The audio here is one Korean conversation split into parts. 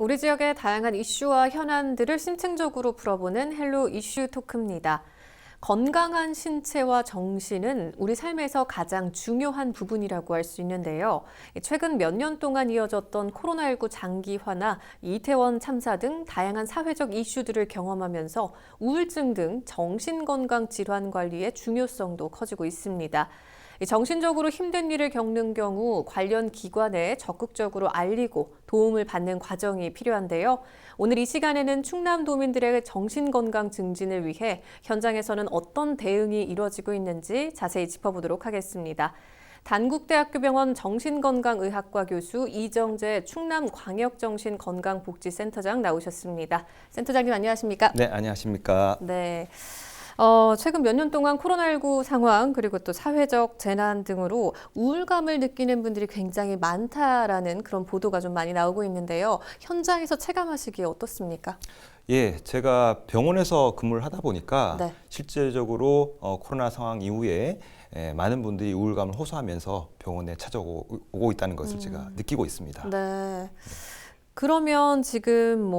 우리 지역의 다양한 이슈와 현안들을 심층적으로 풀어보는 헬로 이슈 토크입니다. 건강한 신체와 정신은 우리 삶에서 가장 중요한 부분이라고 할 수 있는데요. 최근 몇 년 동안 이어졌던 코로나19 장기화나 이태원 참사 등 다양한 사회적 이슈들을 경험하면서 우울증 등 정신건강 질환 관리의 중요성도 커지고 있습니다. 정신적으로 힘든 일을 겪는 경우 관련 기관에 적극적으로 알리고 도움을 받는 과정이 필요한데요. 오늘 이 시간에는 충남도민들의 정신건강 증진을 위해 현장에서는 어떤 대응이 이루어지고 있는지 자세히 짚어보도록 하겠습니다. 단국대학교병원 정신건강의학과 교수 이정재 충남광역정신건강복지센터장 나오셨습니다. 센터장님 안녕하십니까? 네, 안녕하십니까? 네. 최근 몇 년 동안 코로나19 상황 그리고 또 사회적 재난 등으로 우울감을 느끼는 분들이 굉장히 많다라는 그런 보도가 좀 많이 나오고 있는데요. 현장에서 체감하시기에 어떻습니까? 예, 제가 병원에서 근무를 하다 보니까 네. 실제적으로 코로나 상황 이후에 많은 분들이 우울감을 호소하면서 병원에 찾아오고 있다는 것을 제가 느끼고 있습니다. 네. 그러면 지금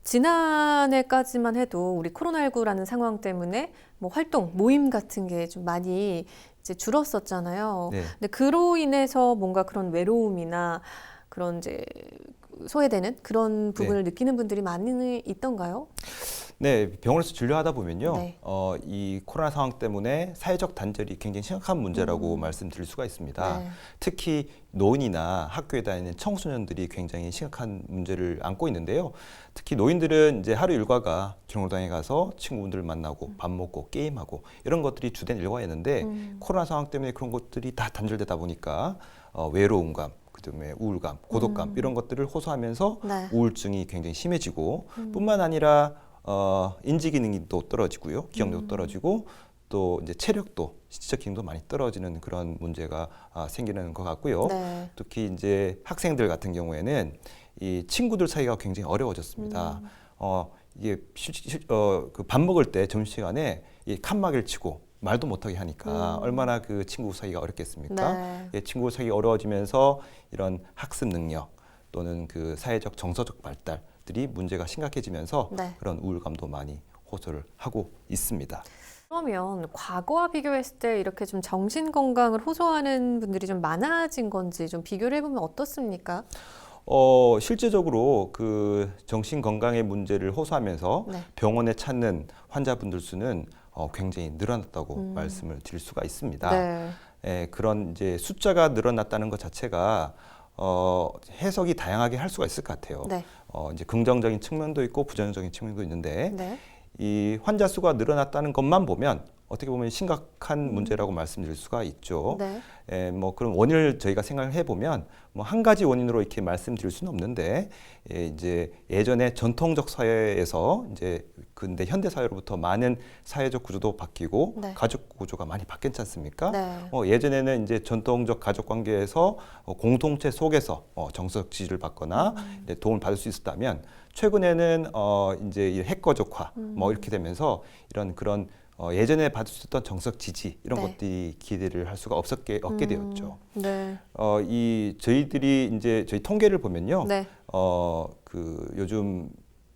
지난해까지만 해도 우리 코로나19라는 상황 때문에 활동, 모임 같은 게 좀 많이 이제 줄었었잖아요. 네. 근데 그로 인해서 뭔가 그런 외로움이나 그런 이제 소외되는 그런 부분을 느끼는 분들이 많이 있던가요? 네, 병원에서 진료하다 보면요. 네. 이 코로나 상황 때문에 사회적 단절이 굉장히 심각한 문제라고 말씀드릴 수가 있습니다. 네. 특히 노인이나 학교에 다니는 청소년들이 굉장히 심각한 문제를 안고 있는데요. 특히 노인들은 이제 하루 일과가 경로당에 가서 친구분들을 만나고 밥 먹고 게임하고 이런 것들이 주된 일과였는데 코로나 상황 때문에 그런 것들이 다 단절되다 보니까 외로움감, 그다음에 우울감, 고독감 이런 것들을 호소하면서 네. 우울증이 굉장히 심해지고 뿐만 아니라 인지 기능이 또 떨어지고요, 기억력도 떨어지고 또 이제 체력도 신체적 기능도 많이 떨어지는 그런 문제가 생기는 것 같고요. 네. 특히 이제 학생들 같은 경우에는 이 친구들 사이가 굉장히 어려워졌습니다. 이게 그 밥 먹을 때 점심시간에 이 칸막이를 치고 말도 못하게 하니까 얼마나 그 친구 사이가 어렵겠습니까? 네. 예, 친구 사이가 어려워지면서 이런 학습 능력 또는 그 사회적 정서적 발달들이 문제가 심각해지면서 네. 그런 우울감도 많이 호소를 하고 있습니다. 그러면 과거와 비교했을 때 이렇게 좀 정신 건강을 호소하는 분들이 좀 많아진 건지 좀 비교를 해보면 어떻습니까? 실제적으로 그 정신 건강의 문제를 호소하면서 네. 병원에 찾는 환자분들 수는 굉장히 늘어났다고 말씀을 드릴 수가 있습니다. 네. 그런 이제 숫자가 늘어났다는 것 자체가 해석이 다양하게 할 수가 있을 것 같아요. 네. 이제 긍정적인 측면도 있고 부정적인 측면도 있는데 네. 이 환자 수가 늘어났다는 것만 보면 어떻게 보면 심각한 문제라고 말씀드릴 수가 있죠. 네. 그런 원인을 저희가 생각을 해보면 한 가지 원인으로 이렇게 말씀드릴 수는 없는데 이제 예전에 전통적 사회에서 이제 근데 현대 사회로부터 많은 사회적 구조도 바뀌고 네. 가족 구조가 많이 바뀌었지 않습니까? 네. 예전에는 이제 전통적 가족 관계에서 공동체 속에서 정서적 지지를 받거나 이제 도움을 받을 수 있었다면 최근에는 이제 이 핵가족화 이렇게 되면서 이런 그런 예전에 받을 수 있었던 정서적 지지 이런 네. 것들이 기대를 할 수가 얻게 되었죠. 네. 저희들이 이제 저희 통계를 보면요. 네. 그 요즘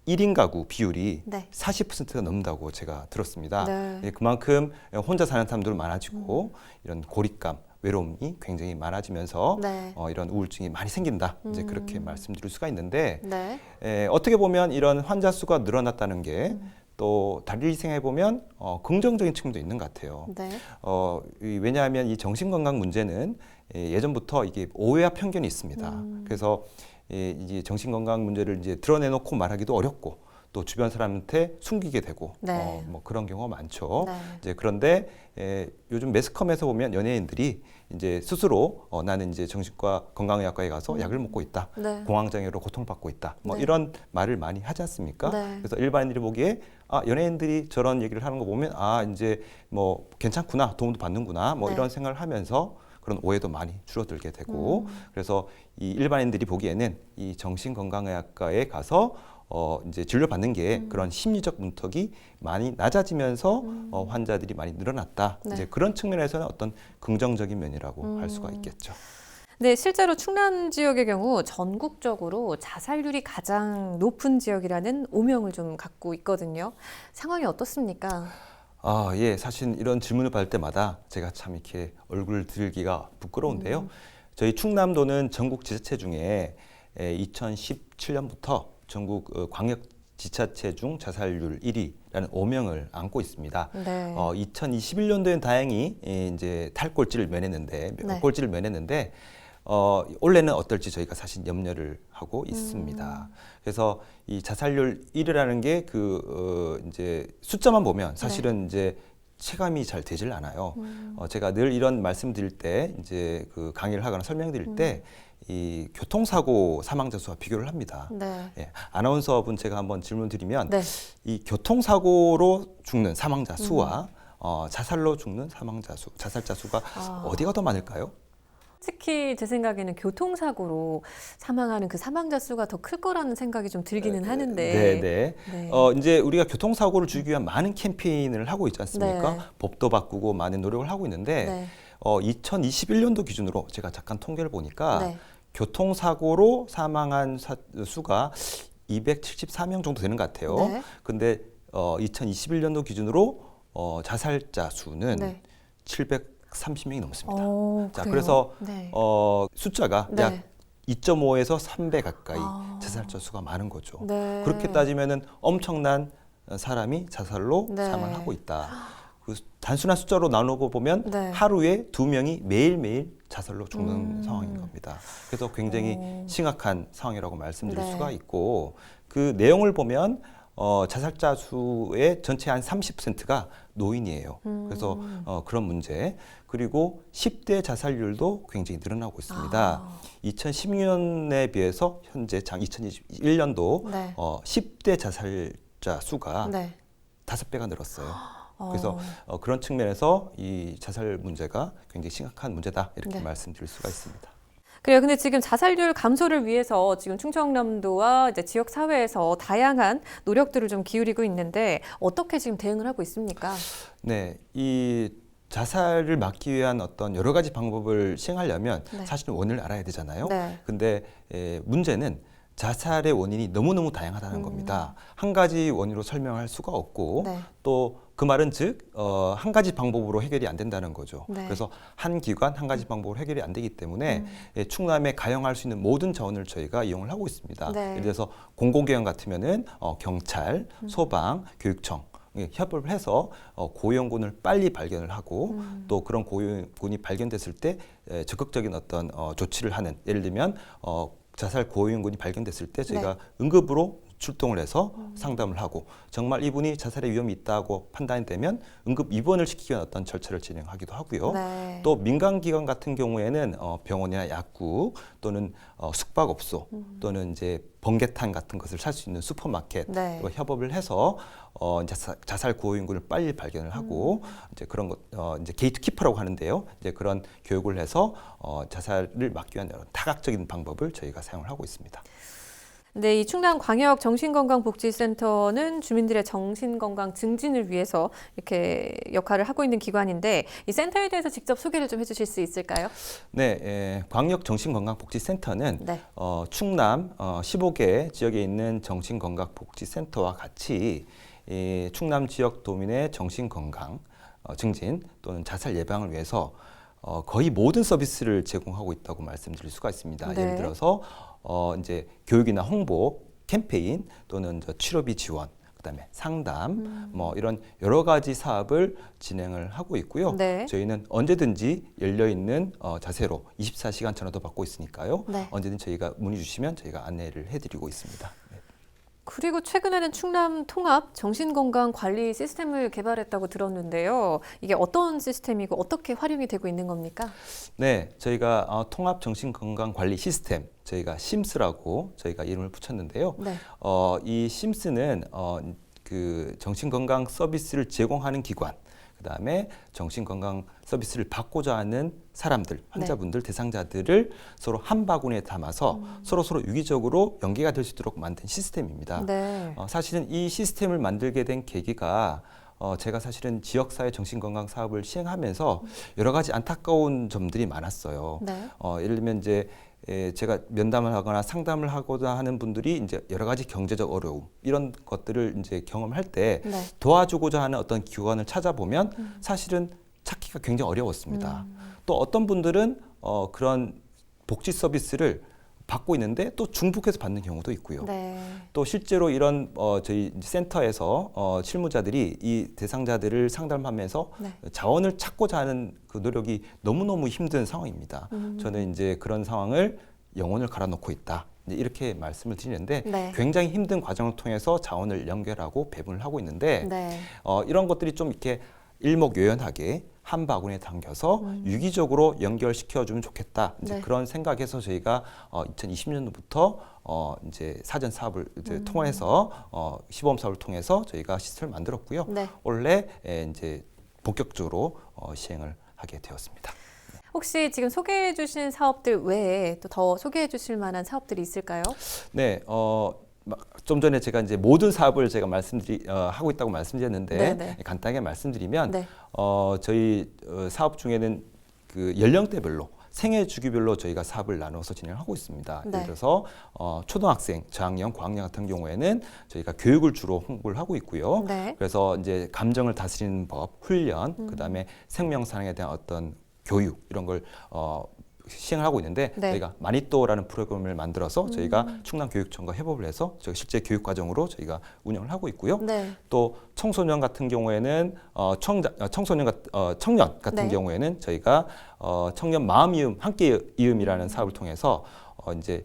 1인 가구 비율이 네. 40%가 넘는다고 제가 들었습니다. 네. 그만큼 혼자 사는 사람들 많아지고 이런 고립감, 외로움이 굉장히 많아지면서 네. 이런 우울증이 많이 생긴다. 이제 그렇게 말씀드릴 수가 있는데 네. 어떻게 보면 이런 환자 수가 늘어났다는 게 또 달리 생각해 보면 긍정적인 측면도 있는 것 같아요. 네. 왜냐하면 이 정신건강 문제는 예전부터 이게 오해와 편견이 있습니다. 그래서 이제 정신건강 문제를 이제 드러내놓고 말하기도 어렵고 또 주변 사람한테 숨기게 되고 네. 그런 경우가 많죠. 네. 이제 그런데 요즘 매스컴에서 보면 연예인들이 이제 스스로 나는 이제 정신과 건강의학과에 가서 약을 먹고 있다. 네. 공황장애로 고통받고 있다. 네. 이런 말을 많이 하지 않습니까? 네. 그래서 일반인들이 보기에 연예인들이 저런 얘기를 하는 거 보면 이제 괜찮구나, 도움도 받는구나, 네. 이런 생각을 하면서 그런 오해도 많이 줄어들게 되고 그래서 이 일반인들이 보기에는 이 정신건강의학과에 가서 이제 진료받는 게 그런 심리적 문턱이 많이 낮아지면서 환자들이 많이 늘어났다. 네. 이제 그런 측면에서는 어떤 긍정적인 면이라고 할 수가 있겠죠. 네, 실제로 충남 지역의 경우 전국적으로 자살률이 가장 높은 지역이라는 오명을 좀 갖고 있거든요. 상황이 어떻습니까? 예, 사실 이런 질문을 받을 때마다 제가 참 이렇게 얼굴 들기가 부끄러운데요. 저희 충남도는 전국 지자체 중에 2017년부터 전국 광역 지자체 중 자살률 1위라는 오명을 안고 있습니다. 네. 2021년도엔 다행히 이제 탈꼴찌를 면했는데 네. 꼴찌를 면했는데 올해는 어떨지 저희가 사실 염려를 하고 있습니다. 그래서 이 자살률 1위라는 게 이제 숫자만 보면 사실은 이제 체감이 잘 되질 않아요. 제가 늘 이런 말씀드릴 때 이제 그 강의를 하거나 설명드릴 때 이 교통사고 사망자 수와 비교를 합니다. 네. 예, 아나운서분 제가 한번 질문 드리면 네. 이 교통사고로 죽는 사망자 수와 자살로 죽는 사망자 수, 자살자 수가 어디가 더 많을까요? 특히 제 생각에는 교통사고로 사망하는 그 사망자 수가 더 클 거라는 생각이 좀 들기는 하는데. 네. 네. 이제 우리가 교통사고를 줄이기 위한 많은 캠페인을 하고 있지 않습니까? 네. 법도 바꾸고 많은 노력을 하고 있는데 네. 2021년도 기준으로 제가 잠깐 통계를 보니까 네. 교통사고로 사망한 수가 274명 정도 되는 것 같아요. 네. 근데 2021년도 기준으로 자살자 수는 네. 730명이 넘습니다. 자, 그래요? 그래서 네. 숫자가 네. 약 2.5에서 3배 가까이 아. 자살자 수가 많은 거죠. 네. 그렇게 따지면은 엄청난 사람이 자살로 네. 사망하고 있다. 그 단순한 숫자로 나누고 보면 네. 하루에 2명이 매일매일 자살로 죽는 상황인 겁니다. 그래서 굉장히 심각한 상황이라고 말씀드릴 네. 수가 있고 그 내용을 보면 자살자 수의 전체 한 30%가 노인이에요. 그래서 그런 문제. 그리고 10대 자살률도 굉장히 늘어나고 있습니다. 2016년에 비해서 현재 2021년도 네. 10대 자살자 수가 네. 5배가 늘었어요. 그래서 그런 측면에서 이 자살 문제가 굉장히 심각한 문제다 이렇게 네. 말씀드릴 수가 있습니다. 그래요. 근데 지금 자살률 감소를 위해서 지금 충청남도와 이제 지역 사회에서 다양한 노력들을 좀 기울이고 있는데 어떻게 지금 대응을 하고 있습니까? 네, 이 자살을 막기 위한 어떤 여러 가지 방법을 시행하려면 네. 사실은 원인을 알아야 되잖아요. 네. 근데 문제는 자살의 원인이 너무너무 다양하다는 겁니다. 한 가지 원인으로 설명할 수가 없고 네. 또 그 말은 즉 한 가지 방법으로 해결이 안 된다는 거죠. 네. 그래서 한 기관 한 가지 방법으로 해결이 안 되기 때문에 충남에 가용할 수 있는 모든 자원을 저희가 이용을 하고 있습니다. 네. 예를 들어서 공공기관 같으면은 경찰, 소방, 교육청 협업을 해서 고위험군을 빨리 발견을 하고 또 그런 고위험군이 발견됐을 때 적극적인 어떤 조치를 하는, 예를 들면 자살 고위험군이 발견됐을 때 저희가 응급으로 출동을 해서 상담을 하고 정말 이분이 자살의 위험이 있다고 판단되면 응급 입원을 시키기 위한 어떤 절차를 진행하기도 하고요. 네. 또 민간기관 같은 경우에는 병원이나 약국 또는 숙박업소 또는 이제 번개탄 같은 것을 살 수 있는 슈퍼마켓 네. 협업을 해서 이제 자살 고위험군을 빨리 발견을 하고 이제 그런 것 이제 게이트키퍼라고 하는데요. 이제 그런 교육을 해서 자살을 막기 위한 여러 다각적인 방법을 저희가 사용을 하고 있습니다. 네, 이 충남 광역 정신건강복지센터는 주민들의 정신건강 증진을 위해서 이렇게 역할을 하고 있는 기관인데 이 센터에 대해서 직접 소개를 좀 해주실 수 있을까요? 네, 광역 정신건강복지센터는 네. 충남 15개 지역에 있는 정신건강복지센터와 같이 이 충남 지역 도민의 정신건강 증진 또는 자살 예방을 위해서 거의 모든 서비스를 제공하고 있다고 말씀드릴 수가 있습니다. 네. 예를 들어서 이제 교육이나 홍보 캠페인 또는 치료비 지원, 그다음에 상담, 뭐 이런 여러 가지 사업을 진행을 하고 있고요. 네. 저희는 언제든지 열려 있는 자세로 24시간 전화도 받고 있으니까요. 네. 언제든 저희가 문의 주시면 저희가 안내를 해드리고 있습니다. 네. 그리고 최근에는 충남 통합 정신건강 관리 시스템을 개발했다고 들었는데요. 이게 어떤 시스템이고 어떻게 활용이 되고 있는 겁니까? 네, 저희가 통합 정신건강 관리 시스템, 저희가 심스라고 저희가 이름을 붙였는데요. 네. 이 심스는 그 정신건강 서비스를 제공하는 기관, 그다음에 정신건강 서비스를 받고자 하는 사람들, 환자분들, 대상자들을 서로 한 바구니에 담아서 서로 유기적으로 연계가 될 수 있도록 만든 시스템입니다. 네. 사실은 이 시스템을 만들게 된 계기가 제가 사실은 지역사회 정신건강 사업을 시행하면서 여러 가지 안타까운 점들이 많았어요. 네. 예를 들면 이제 제가 면담을 하거나 상담을 하고자 하는 분들이 이제 여러 가지 경제적 어려움 이런 것들을 이제 경험할 때 네. 도와주고자 하는 어떤 기관을 찾아보면 사실은 찾기가 굉장히 어려웠습니다. 또 어떤 분들은 그런 복지 서비스를 받고 있는데 또 중복해서 받는 경우도 있고요. 네. 또 실제로 이런 저희 센터에서 실무자들이 이 대상자들을 상담하면서 네. 자원을 찾고자 하는 그 노력이 너무너무 힘든 상황입니다. 저는 이제 그런 상황을 영혼을 갈아놓고 있다. 이제 이렇게 말씀을 드리는데 네. 굉장히 힘든 과정을 통해서 자원을 연결하고 배분을 하고 있는데 네. 이런 것들이 좀 이렇게 일목요연하게 한 바구니에 담겨서 유기적으로 연결시켜주면 좋겠다. 이제 네. 그런 생각에서 저희가 2020년도부터 이제 사전 사업을 이제 통해서 시범 사업을 통해서 저희가 시스템을 만들었고요. 네. 올해 이제 본격적으로 시행을 하게 되었습니다. 혹시 지금 소개해 주신 사업들 외에 또 더 소개해 주실 만한 사업들이 있을까요? 네, 좀 전에 제가 이제 모든 사업을 제가 하고 있다고 말씀드렸는데 네네. 간단하게 말씀드리면 네. 저희 사업 중에는 그 연령대별로 생애 주기별로 저희가 사업을 나눠서 진행을 하고 있습니다. 네. 예를 들어서 초등학생, 저학년, 고학년 같은 경우에는 저희가 교육을 주로 홍보를 하고 있고요. 네. 그래서 이제 감정을 다스리는 법, 훈련, 그다음에 생명사랑에 대한 어떤 교육 이런 걸 시행을 하고 있는데 네. 저희가 마니또라는 프로그램을 만들어서 저희가 충남교육청과 협업을 해서 저희 실제 교육 과정으로 저희가 운영을 하고 있고요. 네. 또 청소년 같은 경우에는 청년 같은 네. 경우에는 저희가 청년 마음이음 함께 이음이라는 사업을 통해서 이제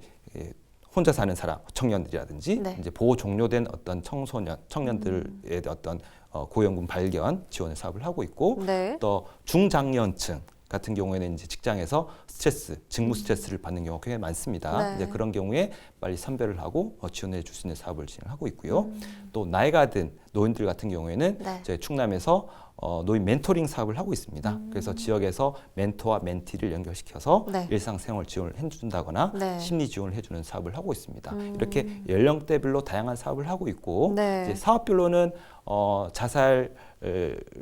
혼자 사는 사람 청년들이라든지 네. 이제 보호 종료된 어떤 청년들의 어떤 고용군 발견 지원 사업을 하고 있고 네. 또 중장년층 같은 경우에는 이제 직장에서 스트레스, 직무 스트레스를 받는 경우가 굉장히 많습니다. 네. 이제 그런 경우에 빨리 선별을 하고 지원해 줄 수 있는 사업을 진행하고 있고요. 또 나이가 든 노인들 같은 경우에는 네. 저희 충남에서 노인 멘토링 사업을 하고 있습니다. 그래서 지역에서 멘토와 멘티를 연결시켜서 네. 일상생활 지원을 해준다거나 네. 심리 지원을 해주는 사업을 하고 있습니다. 이렇게 연령대별로 다양한 사업을 하고 있고 네. 이제 사업별로는 자살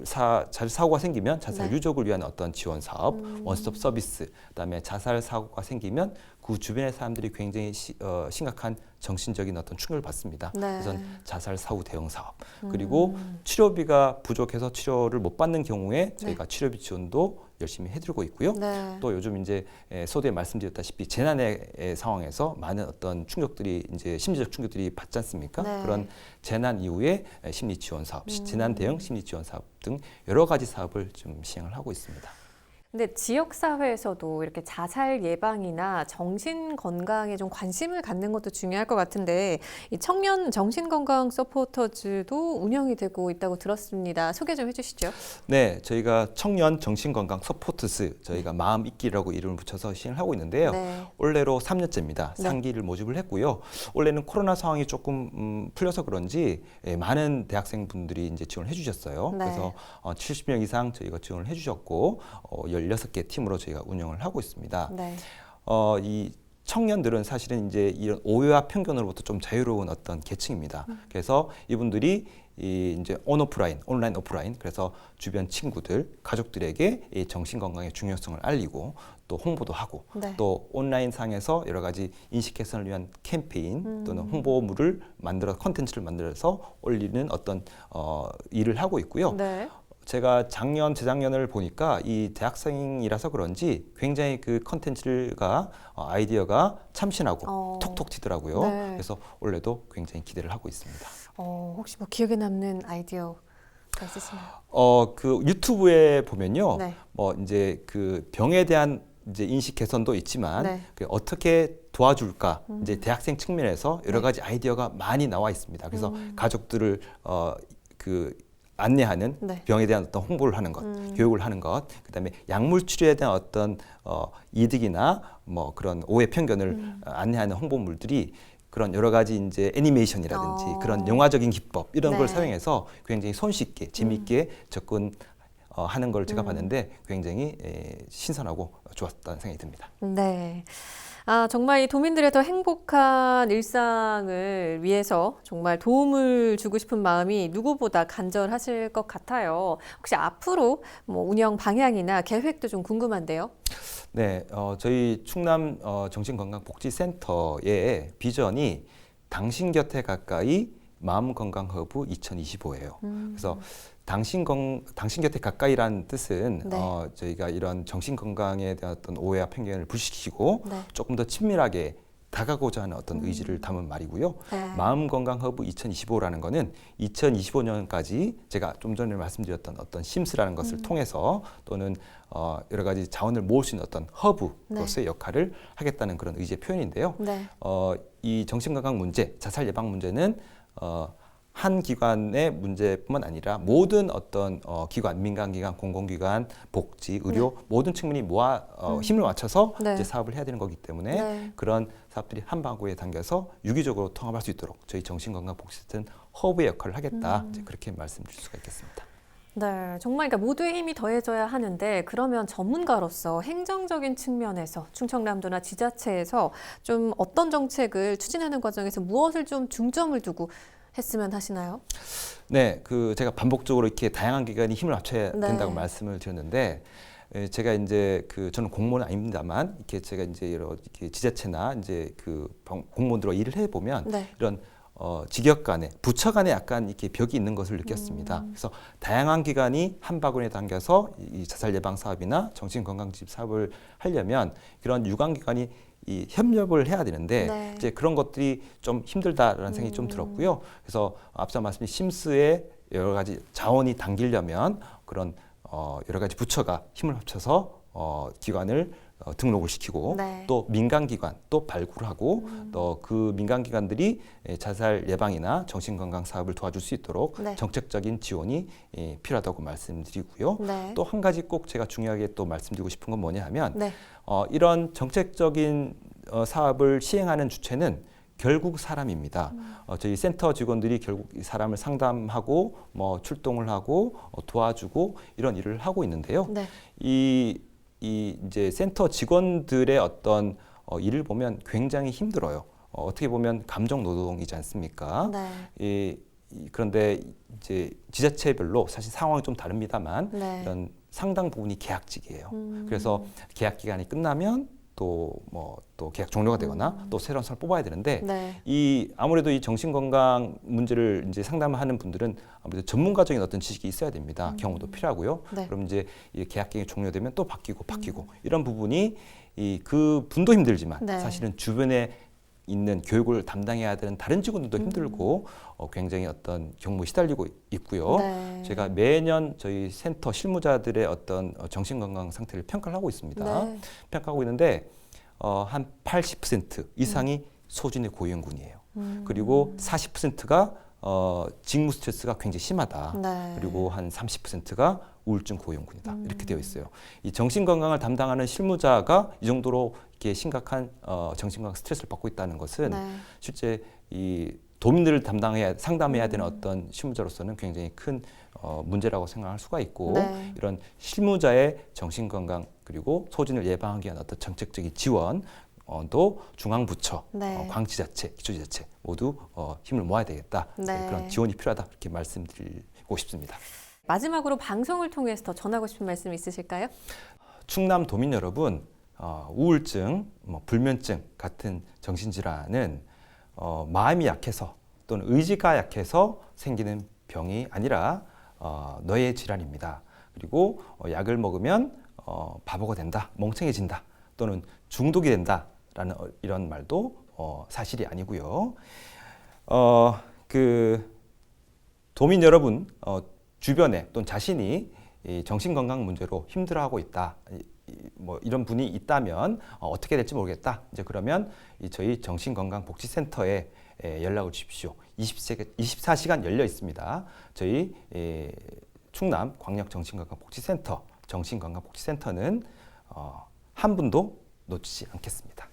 사고가 생기면 자살 네. 유족을 위한 어떤 지원 사업, 원스톱 서비스, 그다음에 자살 사고가 생기면 그 주변의 사람들이 굉장히 심각한 정신적인 어떤 충격을 받습니다. 네. 그래서 자살 사후 대응 사업. 그리고 치료비가 부족해서 치료를 못 받는 경우에 저희가 치료비 지원도 열심히 해드리고 있고요. 네. 또 요즘 이제 서두에 말씀드렸다시피 재난의 상황에서 많은 어떤 충격들이 이제 심리적 충격들이 받지 않습니까? 네. 그런 재난 이후에 심리 지원 사업, 재난 대응 심리 지원 사업 등 여러 가지 사업을 좀 시행을 하고 있습니다. 근데 지역 사회에서도 이렇게 자살 예방이나 정신 건강에 좀 관심을 갖는 것도 중요할 것 같은데 이 청년 정신 건강 서포터즈도 운영이 되고 있다고 들었습니다. 소개 좀 해주시죠. 네, 저희가 청년 정신건강 서포트스 저희가 마음 있기라고 이름을 붙여서 시행을 하고 있는데요. 네. 올해로 3년째입니다. 네. 3기를 모집을 했고요. 올해는 코로나 상황이 조금 풀려서 그런지 많은 대학생분들이 이제 지원을 해주셨어요. 네. 그래서 70명 이상 저희가 지원을 해주셨고 16개 팀으로 저희가 운영을 하고 있습니다. 네. 이 청년들은 사실은 이제 이런 오해와 편견으로부터 좀 자유로운 어떤 계층입니다. 그래서 이분들이 이제 온라인, 오프라인, 그래서 주변 친구들, 가족들에게 이 정신 건강의 중요성을 알리고 또 홍보도 하고 네. 또 온라인 상에서 여러 가지 인식 개선을 위한 캠페인 또는 홍보물을 컨텐츠를 만들어서 올리는 어떤 일을 하고 있고요. 네. 제가 재작년을 보니까 이 대학생이라서 그런지 굉장히 그 컨텐츠가 아이디어가 참신하고 톡톡 튀더라고요. 네. 그래서 올해도 굉장히 기대를 하고 있습니다. 혹시 뭐 기억에 남는 아이디어가 있으신가요? 그 유튜브에 보면요. 네. 뭐 이제 그 병에 대한 이제 인식 개선도 있지만 네. 그 어떻게 도와줄까 이제 대학생 측면에서 여러 네. 가지 아이디어가 많이 나와 있습니다. 그래서 가족들을 그 안내하는 네. 병에 대한 어떤 홍보를 하는 것, 교육을 하는 것, 그다음에 약물 치료에 대한 어떤 이득이나 뭐 그런 오해 편견을 안내하는 홍보물들이 그런 여러 가지 이제 애니메이션이라든지 그런 영화적인 기법 이런 걸 네. 사용해서 굉장히 손쉽게 재미있게 접근 하는 걸 제가 봤는데 굉장히 신선하고 좋았다는 생각이 듭니다. 네. 정말 이 도민들의 더 행복한 일상을 위해서 정말 도움을 주고 싶은 마음이 누구보다 간절하실 것 같아요. 혹시 앞으로 뭐 운영 방향이나 계획도 좀 궁금한데요. 네, 저희 충남 정신건강복지센터의 비전이 당신 곁에 가까이 마음건강허브 2025예요. 그래서 당신 곁에 가까이라는 뜻은 네. 저희가 이런 정신건강에 대한 어떤 오해와 편견을 불식시키고 네. 조금 더 친밀하게 다가고자 하는 어떤 의지를 담은 말이고요. 네. 마음건강허브 2025라는 거는 2025년까지 제가 좀 전에 말씀드렸던 어떤 심스라는 것을 통해서 또는 여러 가지 자원을 모을 수 있는 어떤 허브로서의 역할을 하겠다는 그런 의지의 표현인데요. 네. 이 정신건강 문제, 자살 예방 문제는 한 기관의 문제뿐만 아니라 모든 어떤 기관, 민간기관, 공공기관, 복지, 의료 모든 측면이 모아 힘을 맞춰서 네. 이제 사업을 해야 되는 거기 때문에 네. 그런 사업들이 한 방구에 담겨서 유기적으로 통합할 수 있도록 저희 정신건강복지센터는 허브의 역할을 하겠다. 이제 그렇게 말씀드릴 수가 있겠습니다. 네, 정말 그러니까 모두의 힘이 더해져야 하는데 그러면 전문가로서 행정적인 측면에서 충청남도나 지자체에서 좀 어떤 정책을 추진하는 과정에서 무엇을 좀 중점을 두고 했으면 하시나요? 네, 제가 반복적으로 이렇게 다양한 기관이 힘을 합쳐야 네. 된다고 말씀을 드렸는데 제가 이제 저는 공무원은 아닙니다만 이렇게 제가 이제 여러 이렇게 지자체나 이제 공무원들과 일을 해 보면 네. 이런 직역 간에 부처 간에 약간 이렇게 벽이 있는 것을 느꼈습니다. 그래서 다양한 기관이 한 바구니에 담겨서 이 자살 예방 사업이나 정신 건강집 사업을 하려면 그런 유관 기관이 이 협력을 해야 되는데 네. 이제 그런 것들이 좀 힘들다라는 생각이 좀 들었고요. 그래서 앞서 말씀드린 심스의 여러 가지 자원이 당기려면 그런 여러 가지 부처가 힘을 합쳐서 기관을 등록을 시키고 네. 또 민간기관 또 발굴하고 또 그 민간기관들이 자살 예방이나 정신건강 사업을 도와줄 수 있도록 네. 정책적인 지원이 필요하다고 말씀드리고요. 네. 또 한 가지 꼭 제가 중요하게 또 말씀드리고 싶은 건 뭐냐 하면 네. 이런 정책적인 사업을 시행하는 주체는 결국 사람입니다. 저희 센터 직원들이 결국 이 사람을 상담하고 뭐 출동을 하고 도와주고 이런 일을 하고 있는데요. 네. 이 이제 센터 직원들의 어떤 일을 보면 굉장히 힘들어요. 어떻게 보면 감정 노동이지 않습니까? 네. 그런데 이제 지자체별로 사실 상황이 좀 다릅니다만 네. 이런 상당 부분이 계약직이에요. 그래서 계약 기간이 끝나면 또 계약 종료가 되거나 또 새로운 사람을 뽑아야 되는데 네. 아무래도 이 정신건강 문제를 이제 상담하는 분들은 아무래도 전문가적인 어떤 지식이 있어야 됩니다. 경험도 필요하고요. 네. 그럼 이제 이 계약 기간이 종료되면 또 바뀌고 이런 부분이 그 분도 힘들지만 네. 사실은 주변에 있는 교육을 담당해야 되는 다른 직원들도 힘들고 굉장히 어떤 경무에 시달리고 있고요. 네. 제가 매년 저희 센터 실무자들의 어떤 정신건강 상태를 평가를 하고 있습니다. 네. 평가하고 있는데 한 80% 이상이 소진의 고위험군이에요. 그리고 40%가 직무 스트레스가 굉장히 심하다. 네. 그리고 한 30%가 우울증 고위험군이다. 이렇게 되어 있어요. 이 정신건강을 담당하는 실무자가 이 정도로 이렇게 심각한 정신건강 스트레스를 받고 있다는 것은 네. 실제 이 도민들을 상담해야 되는 어떤 실무자로서는 굉장히 큰 문제라고 생각할 수가 있고 네. 이런 실무자의 정신건강 그리고 소진을 예방하기 위한 어떤 정책적인 지원도 중앙부처, 네. 광지자체, 기초지자체 모두 힘을 모아야 되겠다. 네. 그런 지원이 필요하다 이렇게 말씀드리고 싶습니다. 마지막으로 방송을 통해서 더 전하고 싶은 말씀 있으실까요? 충남 도민 여러분, 우울증, 불면증 같은 정신질환은 마음이 약해서 또는 의지가 약해서 생기는 병이 아니라 뇌의 질환입니다. 그리고 약을 먹으면 바보가 된다, 멍청해진다, 또는 중독이 된다라는 이런 말도 사실이 아니고요. 도민 여러분 주변에 또는 자신이 이 정신건강 문제로 힘들어하고 있다. 이런 분이 있다면 어떻게 될지 모르겠다. 이제 그러면 저희 정신건강복지센터에 연락을 주십시오. 24시간 열려 있습니다. 저희 충남 광역정신건강복지센터 정신건강복지센터는 한 분도 놓치지 않겠습니다.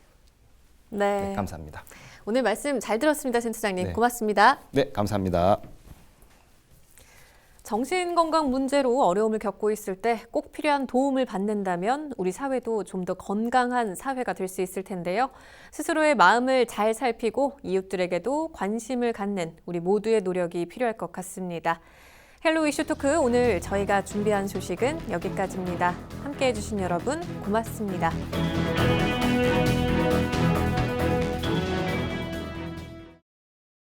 네. 네, 감사합니다. 오늘 말씀 잘 들었습니다, 센터장님. 네. 고맙습니다. 네, 감사합니다. 정신건강 문제로 어려움을 겪고 있을 때 꼭 필요한 도움을 받는다면 우리 사회도 좀 더 건강한 사회가 될 수 있을 텐데요. 스스로의 마음을 잘 살피고 이웃들에게도 관심을 갖는 우리 모두의 노력이 필요할 것 같습니다. 헬로 이슈 토크, 오늘 저희가 준비한 소식은 여기까지입니다. 함께해 주신 여러분 고맙습니다.